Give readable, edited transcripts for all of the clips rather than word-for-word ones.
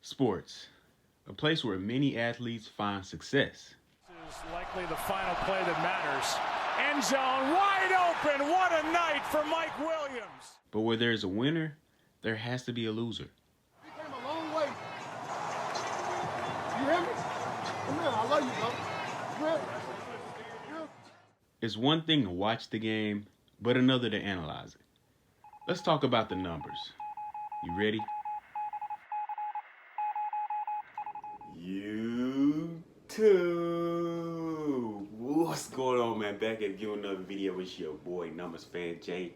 Sports, a place where many athletes find success. This is likely the final play that matters. End zone wide open. What a night for Mike Williams. But where there's a winner, there has to be a loser. He came a long way. You hear me? Man, I love you, bro. You hear me? It's one thing to watch the game, but another to analyze it. Let's talk about the numbers. You ready? YouTube. What's going on, man? Back at you another video. It's your boy Numbers Fan Jay,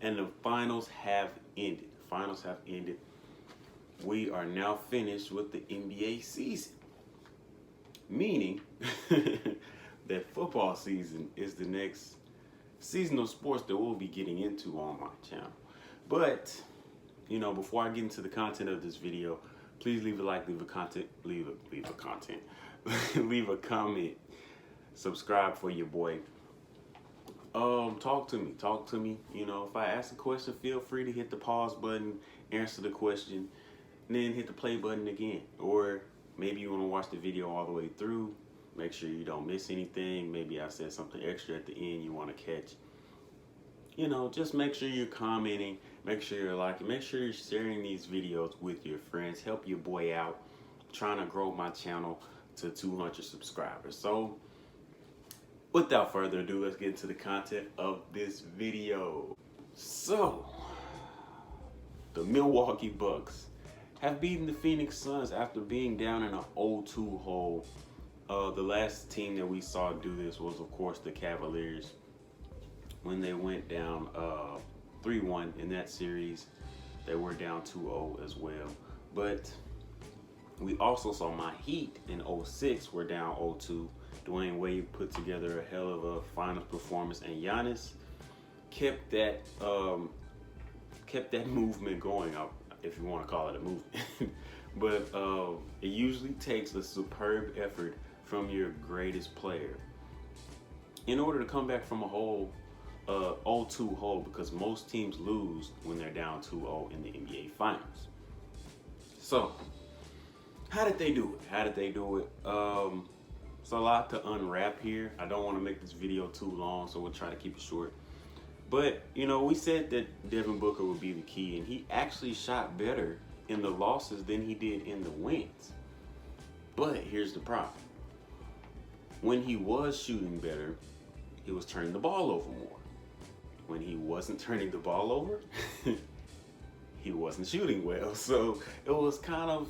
and the finals have ended. We are now finished with the NBA season, meaning that football season is the next season of sports that we'll be getting into on my channel. But before I get into the content of this video, please leave a like, leave a comment, subscribe for your boy. Talk to me. If I ask a question, feel free to hit the pause button, answer the question, and then hit the play button again. Or maybe you want to watch the video all the way through. Make sure you don't miss anything. Maybe I said something extra at the end you want to catch. Just make sure you're commenting, make sure you're liking, make sure you're sharing these videos with your friends. Help your boy out. I'm trying to grow my channel to 200 subscribers. So without further ado, let's get into the content of this video. So the Milwaukee Bucks have beaten the Phoenix Suns after being down in an 0-2 hole. The last team that we saw do this was, of course, the Cavaliers, when they went down 3-1 in that series. They were down 2-0 as well. But we also saw my Heat in 06 were down 0-2. Dwayne Wade put together a hell of a finals performance, and Giannis kept that movement going, if you want to call it a movement. But it usually takes a superb effort from your greatest player in order to come back from a 0-2 hole, because most teams lose when they're down 2-0 in the NBA Finals. So, how did they do it? It's a lot to unwrap here. I don't want to make this video too long, so we'll try to keep it short. But, we said that Devin Booker would be the key, and he actually shot better in the losses than he did in the wins. But here's the problem. When he was shooting better, he was turning the ball over more. When he wasn't turning the ball over, he wasn't shooting well. So it was kind of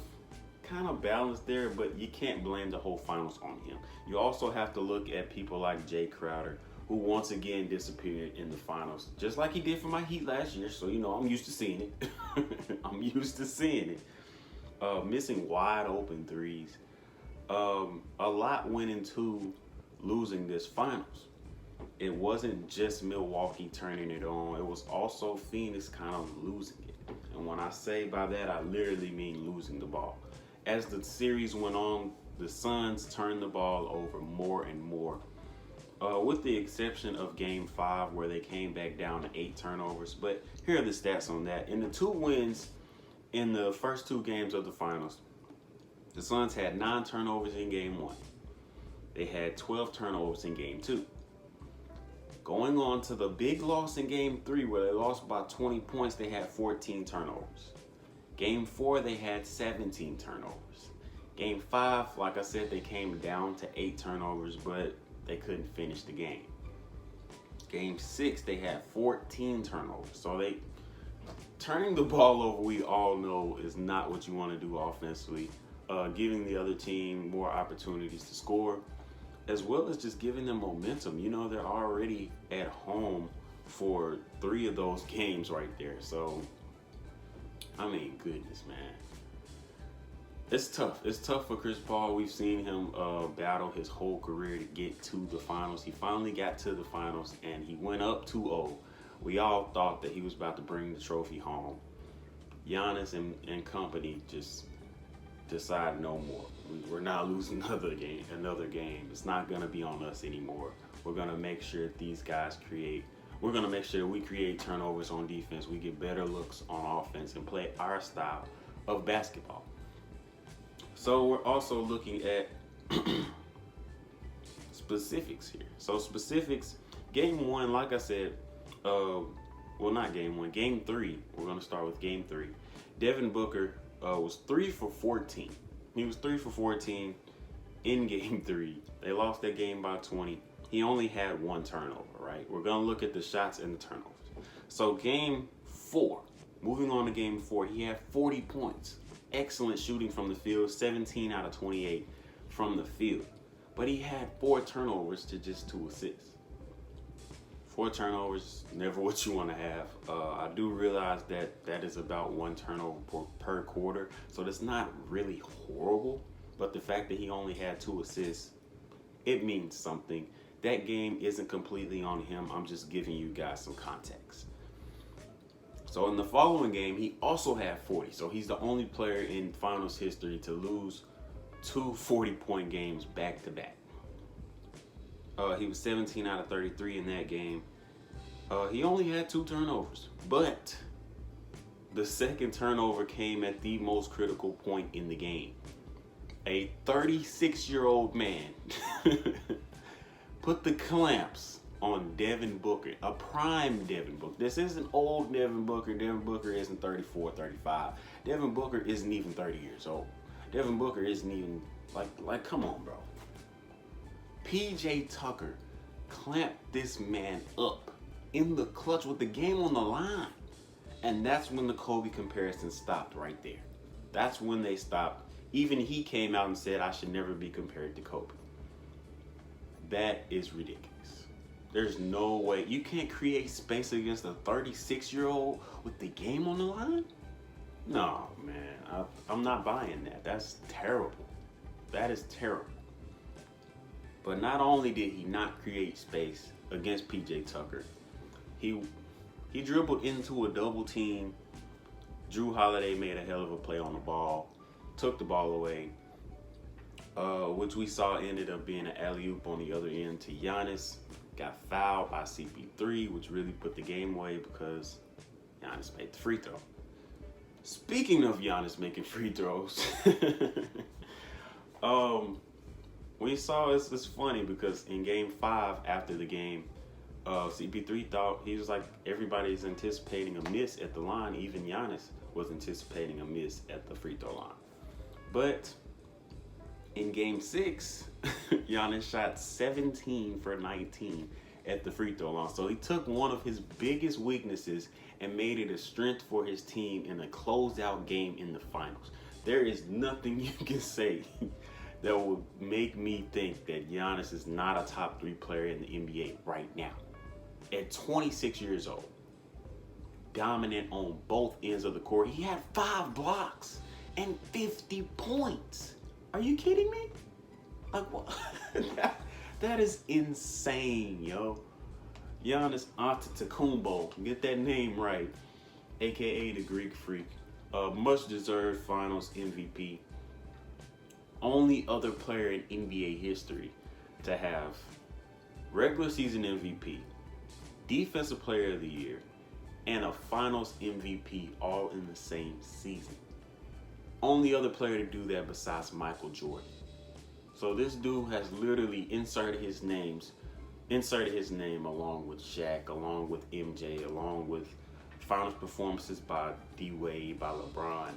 balanced there, but you can't blame the whole finals on him. You also have to look at people like Jay Crowder, who once again disappeared in the finals, just like he did for my Heat last year. So, I'm used to seeing it. Missing wide open threes. A lot went into losing this finals. It wasn't just Milwaukee turning it on. It was also Phoenix kind of losing it. And when I say by that, I literally mean losing the ball. As the series went on, the Suns turned the ball over more and more. With the exception of Game 5, where they came back down to 8 turnovers. But here are the stats on that. In the 2 wins in the first 2 games of the finals, the Suns had 9 turnovers in Game 1. They had 12 turnovers in Game 2. Going on to the big loss in Game 3, where they lost by 20 points, they had 14 turnovers. Game 4, they had 17 turnovers. Game 5, like I said, they came down to 8 turnovers, but they couldn't finish the game. Game 6, they had 14 turnovers. So turning the ball over, we all know, is not what you want to do offensively. Giving the other team more opportunities to score, as well as just giving them momentum. They're already at home for 3 of those games right there. So, goodness, man. It's tough. It's tough for Chris Paul. We've seen him battle his whole career to get to the finals. He finally got to the finals, and he went up 2-0. We all thought that he was about to bring the trophy home. Giannis and company just decide no more. We're not losing another game. It's not going to be on us anymore. We're going to make sure that these guys we're going to make sure we create turnovers on defense. We get better looks on offense and play our style of basketball. So we're also looking at specifics here. So specifics, game one, like I said, well, not game one, game three. We're going to start with game three. Devin Booker was 3 for 14. He was 3 for 14 in game three. They lost that game by 20. He only had 1 turnover, right? We're going to look at the shots and the turnovers. So game four, moving on to game four, he had 40 points. Excellent shooting from the field, 17 out of 28 from the field. But he had 4 turnovers to just 2 assists. 4 turnovers, never what you want to have. I do realize that that is about 1 turnover per quarter, so that's not really horrible. But the fact that he only had 2 assists, it means something. That game isn't completely on him. I'm just giving you guys some context. So in the following game, he also had 40. So he's the only player in finals history to lose 2 40-point games back to back. He was 17 out of 33 in that game. He only had 2 turnovers, but the second turnover came at the most critical point in the game. A 36-year-old man put the clamps on Devin Booker, a prime Devin Booker. This isn't old Devin Booker. Devin Booker isn't 34, 35. Devin Booker isn't even 30 years old. Devin Booker isn't even, like, come on, bro. PJ Tucker clamped this man up in the clutch with the game on the line. And that's when the Kobe comparison stopped right there. That's when they stopped. Even he came out and said, I should never be compared to Kobe. That is ridiculous. There's no way. You can't create space against a 36-year-old with the game on the line? No, man. I'm not buying that. That's terrible. That is terrible. But not only did he not create space against PJ Tucker, he dribbled into a double team. Jrue Holiday made a hell of a play on the ball, took the ball away, which we saw ended up being an alley-oop on the other end to Giannis. Got fouled by CP3, which really put the game away because Giannis made the free throw. Speaking of Giannis making free throws, we saw it's funny because in game 5 after the game, CP3 thought, he was like, everybody's anticipating a miss at the line. Even Giannis was anticipating a miss at the free throw line. But in game 6, Giannis shot 17 for 19 at the free throw line. So he took one of his biggest weaknesses and made it a strength for his team in a closeout game in the finals. There is nothing you can say that would make me think that Giannis is not a top 3 player in the NBA right now. At 26 years old, dominant on both ends of the court. He had 5 blocks and 50 points. Are you kidding me? Like, what? That is insane, yo. Giannis Antetokounmpo, get that name right, aka the Greek Freak. Much deserved Finals MVP. Only other player in NBA history to have regular season MVP, Defensive Player of the Year, and a Finals MVP all in the same season. Only other player to do that besides Michael Jordan. So this dude has literally inserted his name along with Shaq, along with MJ, along with Finals performances by D-Wade, by LeBron.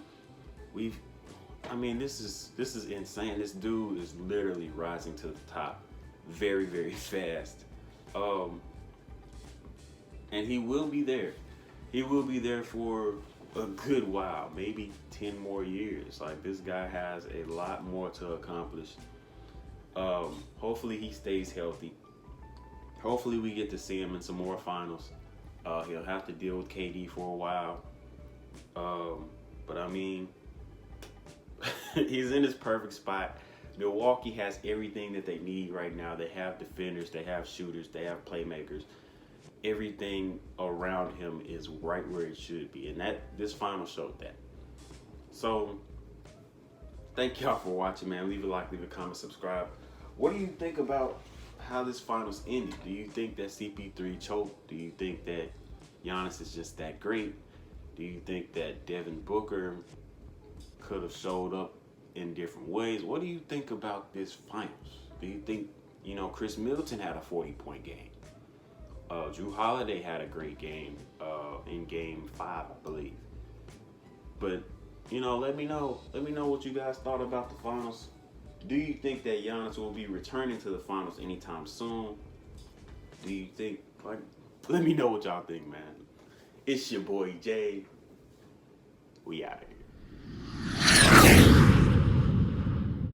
This is insane. This dude is literally rising to the top very, very fast. And he will be there. He will be there for a good while, maybe 10 more years. Like, this guy has a lot more to accomplish. Hopefully he stays healthy. Hopefully we get to see him in some more finals. He'll have to deal with KD for a while. But I mean, he's in his perfect spot. Milwaukee has everything that they need right now. They have defenders, they have shooters, they have playmakers. Everything around him is right where it should be. And this final showed that. So, thank y'all for watching, man. Leave a like, leave a comment, subscribe. What do you think about how this finals ended? Do you think that CP3 choked? Do you think that Giannis is just that great? Do you think that Devin Booker could have showed up in different ways. What do you think about this finals? Do you think, Chris Middleton had a 40-point game? Jrue Holiday had a great game in Game 5, I believe. But, let me know. Let me know what you guys thought about the finals. Do you think that Giannis will be returning to the finals anytime soon? Do you think, let me know what y'all think, man. It's your boy Jay. We out of here.